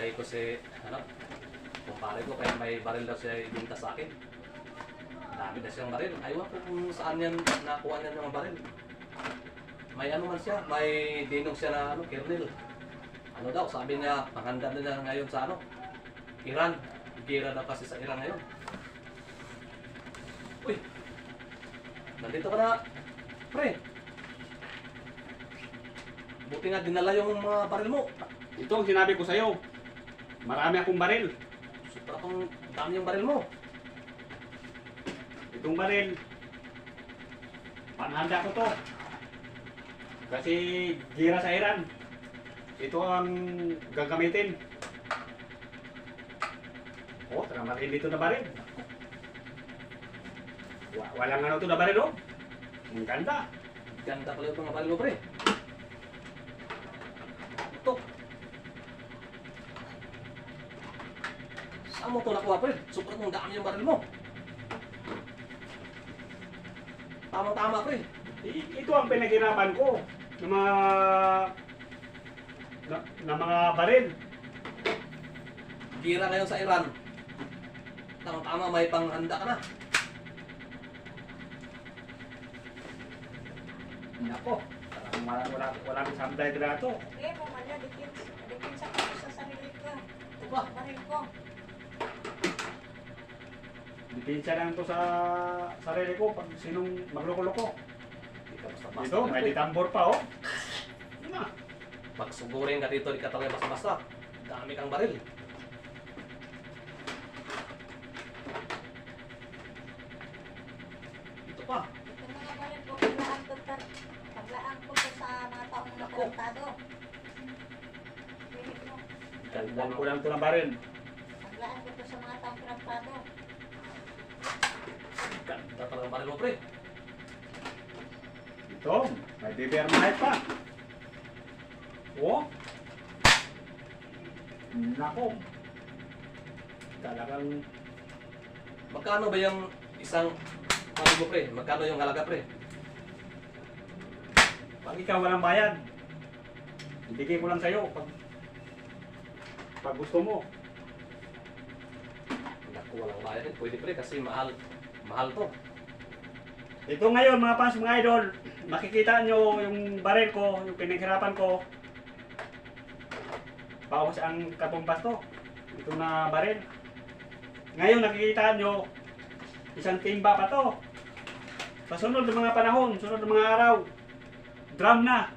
Hintay ko si, kumpare ko, kaya may baril daw siya ibinta sa akin. Dami na siyang baril. Aywan ko kung saan yan nakuha niya ng baril. May ano man siya, may dinong siya na kernel. Ano daw, sabi niya, panghanda na niya ngayon sa Iran. Gira daw kasi sa Iran ngayon. Uy! Nandito ka na, pre. Buti nga dinala yung mga baril mo. Ito ang sinabi ko sa'yo. Marami akong baril. Super akong dami yung baril mo. Itong baril, panghanda ko to. Kasi gira sa Iran. Ito ang gagamitin. Oh, taramalin dito na baril. Walang ano to na baril, oh. Ang ganda. Ganda pala yung mga baril mo, pre. Ito. Saan mo ito nakuha, pre? Super kung dami yung baril mo. Tamang-tama, pre. Ito ang pinaghirapan ko na mga baril. Gira ngayon sa Iran. Tamang-tama, may panghanda ka na. Nako, walang sablay dito. Eh, mamala, depensa ko sa sarili ko. Ito ba? Baril ko. Depensa lang to sa sarili ko pag sinong magloko-loko. Di ka basta-basta. Dito, may ditambor pa, oh. Ano na? Pag sugurin ka dito, di ka talaga basta-basta. Dami kang baril. Ito pa. Ito mga baril ko, paglaan ko to sa mga taong nakarantado. Pilit mo. Daldan ko lang ito ng baril. Paglaan ko to sa mga taong karantado. Ganda talaga ang baril mo, pre. Ito, may BBR mahit pa. Oh. Nako. Talagang Magkano ba yung isang baril mo, pre? Magkano yung halaga, pre? pag ikaw walang bayad, ibigay ko lang sa'yo pag gusto mo. Naku, walang bayad eh. Pwede, pre, kasi mahal. Mahal to. Ito ngayon mga fans, mga idol, makikita nyo yung baril ko, yung pinaghirapan ko. Bawas ang katumbas to. Ito na baril. Ngayon nakikita nyo, isang timba pa to. Sa sunod ng mga panahon, sunod ng mga araw, drum na.